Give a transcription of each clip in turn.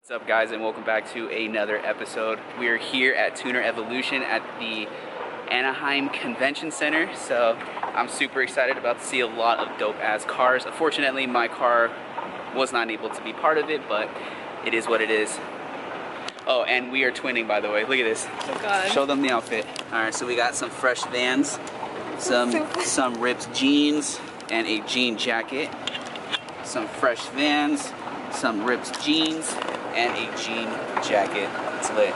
What's up, guys, and welcome back to another episode. We are here at Tuner Evolution at the Anaheim Convention Center, so I'm super excited about to see a lot of dope ass cars. Unfortunately, my car was not able to be part of it, but it is what it is. Oh, and we are twinning, by the way. Look at this. Oh God. Show them the outfit. All right, so we got some fresh Vans, some ripped jeans, and a jean jacket. Some fresh Vans, some ripped jeans, and a jean jacket. It's lit.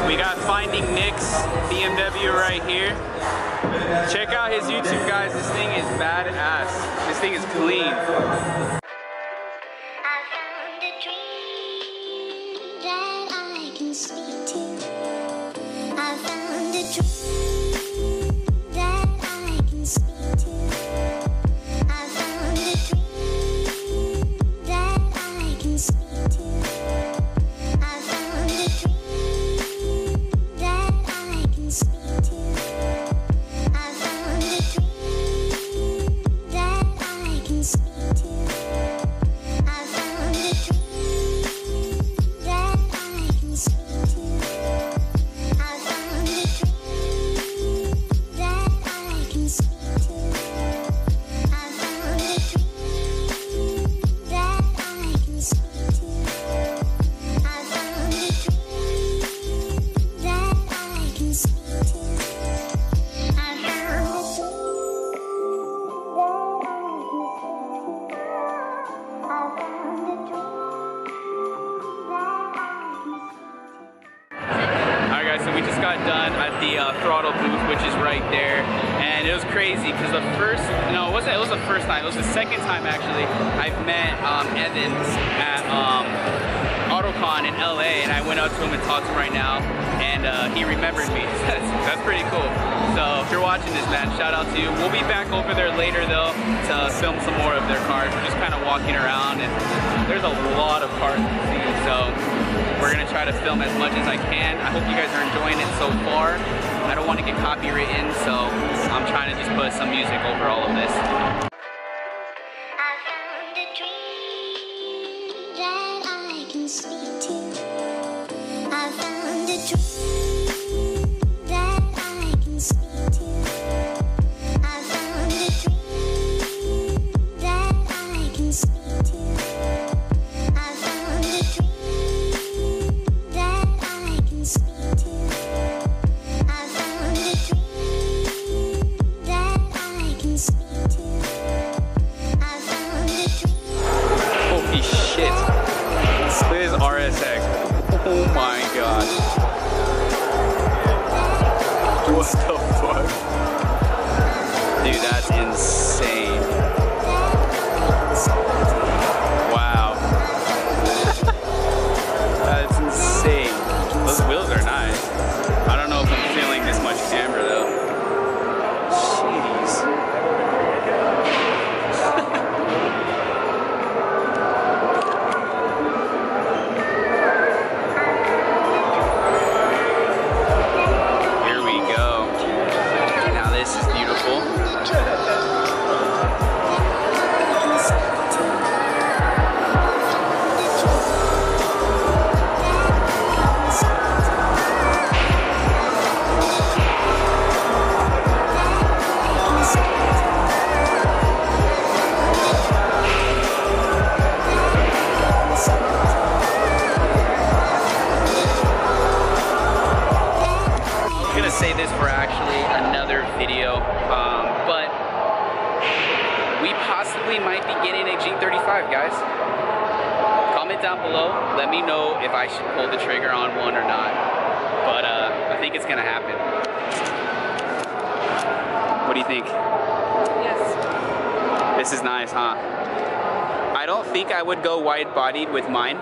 We got Finding Nick's BMW right here. Check out his YouTube, guys. This thing is badass. This thing is clean. So we just got done at the throttle booth, which is right there, and it was crazy because it was the first time, it was the second time actually I've met Evans at AutoCon in LA, and I went up to him and talked to him right now, and he remembered me. That's pretty cool. So if you're watching this, man, shout out to you. We'll be back over there later though to film some more of their cars. We're just kind of walking around, and there's a lot of cars to see, so we're gonna try to film as much as I can. I hope you guys are enjoying it so far. I don't want to get copywritten, so I'm trying to just put some music over all of this. I found a dream that I can speak to. I found a dream that I can speak to. I found a dream that I can speak to. I found a dream that I can speak to. I found a dream that I can speak to. I found a dream. Holy shit. Look at this RSX. Oh my gosh. What the fuck? Dude, that's insane. guys. Comment down below. Let me know if I should pull the trigger on one or not. But I think it's gonna happen. What do you think? Yes. This is nice, huh? I don't think I would go wide-bodied with mine.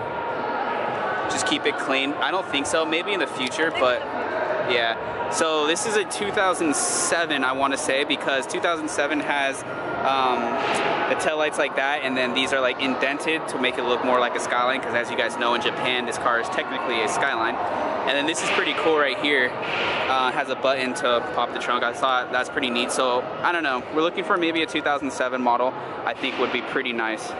Just keep it clean. I don't think so. Maybe in the future, but yeah. So this is a 2007, I want to say, because 2007 has the taillights like that, and then these are like indented to make it look more like a Skyline, because as you guys know, in Japan, this car is technically a Skyline. And then this is pretty cool right here. Has a button to pop the trunk. I thought that's pretty neat. So I don't know. We're looking for maybe a 2007 model. I think would be pretty nice.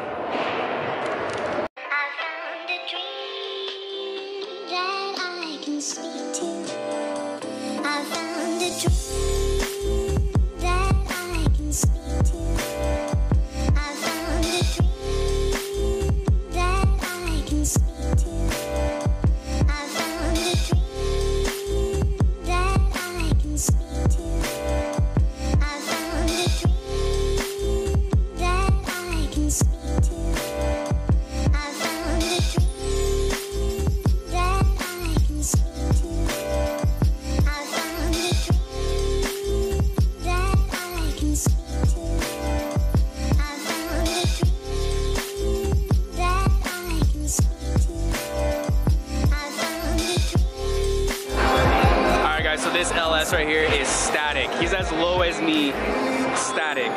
So this LS right here is static. He's as low as me, static.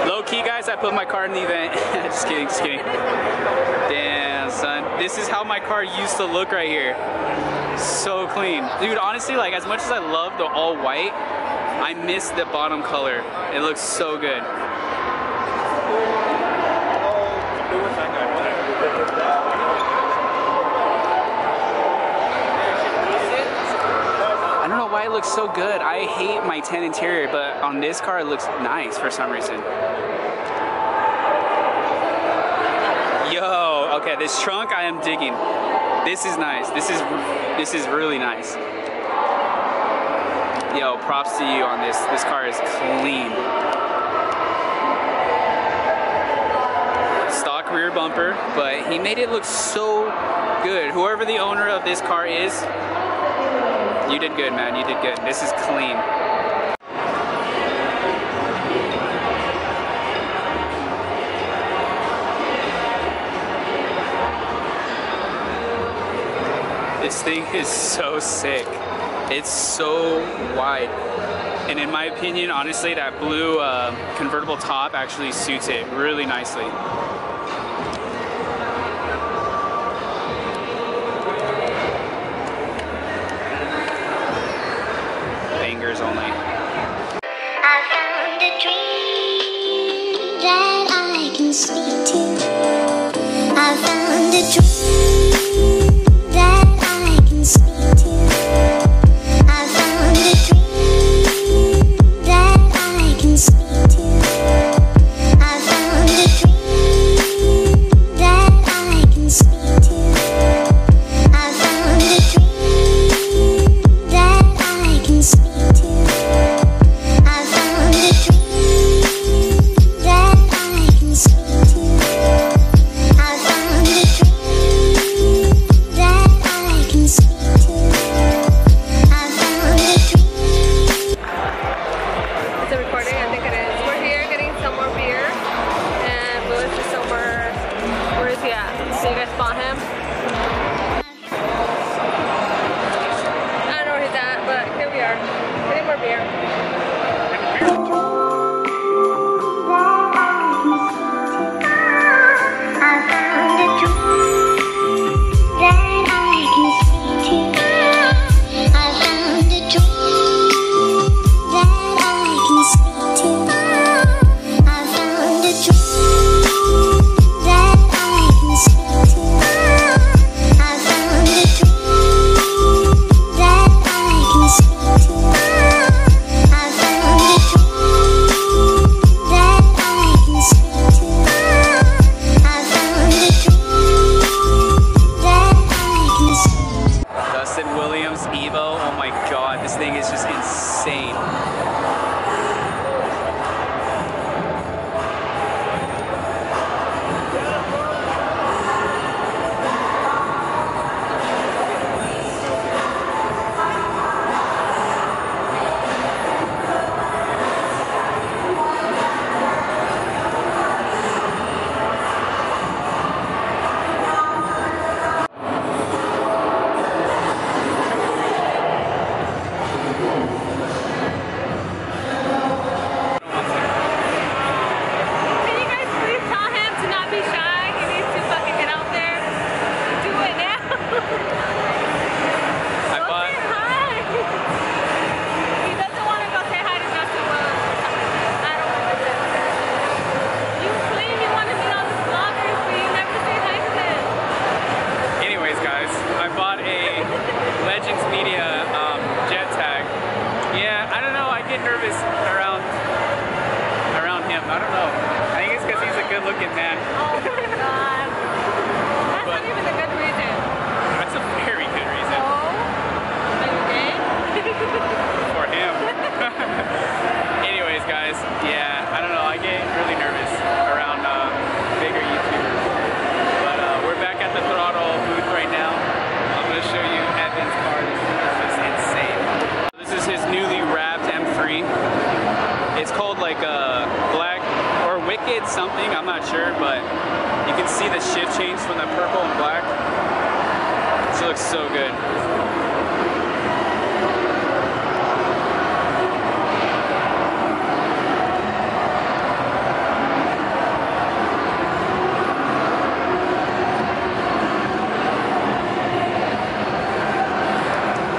Low-key, guys, I put my car in the event. Just kidding, just kidding. Damn, son. This is how my car used to look right here. So clean. Dude, honestly, like, as much as I love the all-white, I miss the bottom color. It looks so good. I don't know why it looks so good. I hate my tan interior, but on this car it looks nice for some reason. Yo, okay, this trunk I am digging. This is nice. This is really nice. Yo, props to you on this. This car is clean. Stock rear bumper, but he made it look so good. Whoever the owner of this car is, you did good, man. You did good. This is clean. This thing is so sick. It's so wide. And in my opinion, honestly, that blue convertible top actually suits it really nicely. a dream that I can speak to. I found a dream that I can speak to. I found a dream that I can speak to. I found a dream that I can speak to. I found a dream that I can speak to. I found a dream that I can speak to. I found a dream. Is it recording? I think it is. We're here getting some more beer, and Louis is somewhere. Where is he at? So you guys spot him? I don't know where he's at, but here we are. Getting more beer. I found a dream that I can speak to. I found a dream that I can speak to. I found a dream that I can speak to. I found a dream that I can speak to. I found a dream that I can speak to. I found a dream that I can speak to. Dustin Williams Evo. Oh my god, this thing is just insane. Can you guys please tell him to not be shy? He needs to fucking get out there. Do it now. I Go bought. say hi. He doesn't want to go say hi to Dustin Williams. I don't want to do that. You claim you want to meet all the vloggers, but you never say hi to them. Anyways, guys, I bought a Legends Media jet tag. Yeah, I don't know. I get nervous around him. I don't know. I think it's because he's a good-looking man. Oh my god. That's not even a good reason. That's a very good reason Oh. Are you gay? for him. Anyways, guys, yeah, I don't know. I get really nervous around bigger YouTubers. But we're back at the Throttle booth right now. I'm going to show you Evan's car. This is just insane. This is his newly wrapped M3. It's called like Black or Wicked something. I'm not sure, but you can see the shift change from the purple and black. This looks so good.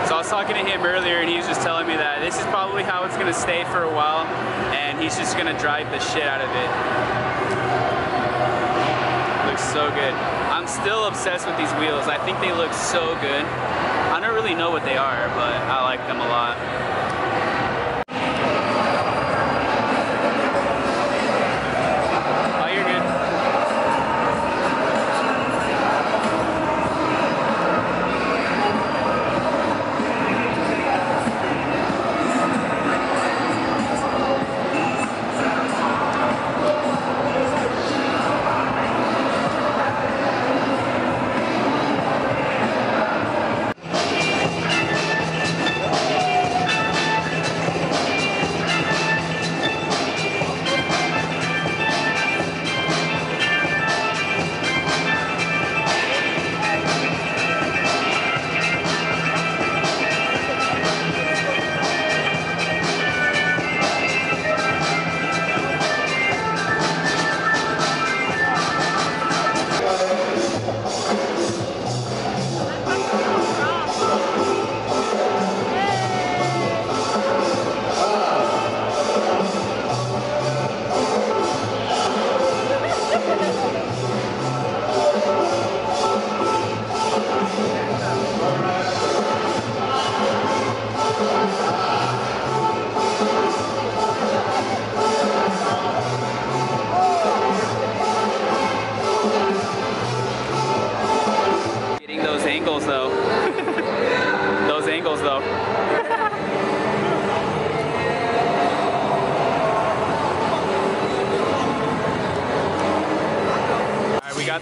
So I was talking to him earlier and he was just telling me that this is probably how it's gonna stay for a while and he's just gonna drive the shit out of it. Looks so good. I'm still obsessed with these wheels. I think they look so good. I don't really know what they are, but I like them a lot. Oh, you're good.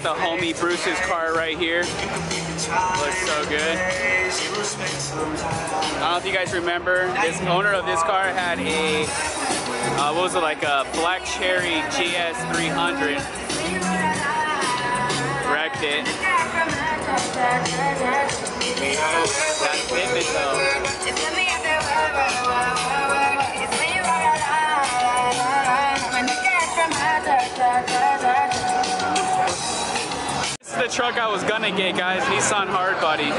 got the homie Bruce's car right here. Looks so good. I don't know if you guys remember, this owner of this car had a, what was it, like a Black Cherry GS 300. Wrecked it. That's vivid though. This is the truck I was gonna get, guys. Nissan Hardbody.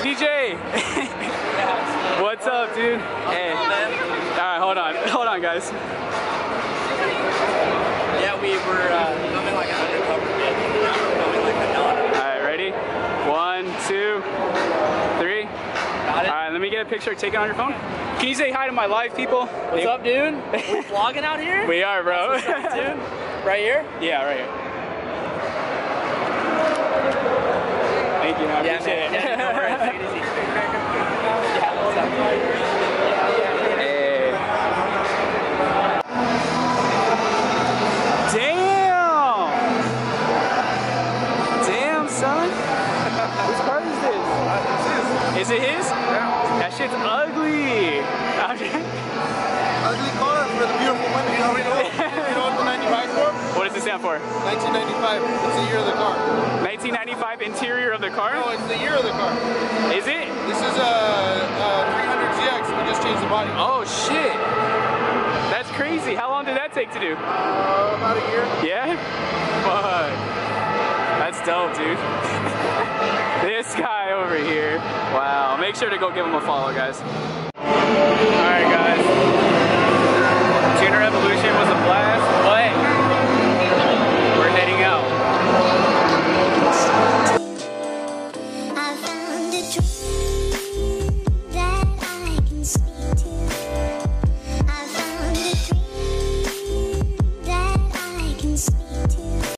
DJ! What's up, dude? Hey. Alright, hold on, guys. Yeah, we were filming like an undercover bit. Filming like a non. Alright, ready? 1, 2, 3. Got it. Alright, let me get a picture taken on your phone. Can you say hi to my live people? What's up, dude? We're vlogging out here? We are, bro. What's up, dude? Right here? Yeah, right here. Thank you, man. I appreciate it. Yeah, no worries. Take it easy. Yeah, what's up? Hey. Damn! Damn, son. Whose car is this? Is it his? Yeah. That shit's ugly. Ugly car for the beautiful women. You already know. You know what the 95 for? What does it stand for? 1995. It's the year of the car. 1995 interior of the car? No, it's the year of the car. Is it? This is a 300ZX. We just changed the body. Oh shit. That's crazy. How long did that take to do? About a year. Yeah? Fuck. That's dope, dude. This guy over here. Wow. Make sure to go give him a follow, guys. Alright, guys. Tuner Evolution was a blast, but we're heading out. I found a dream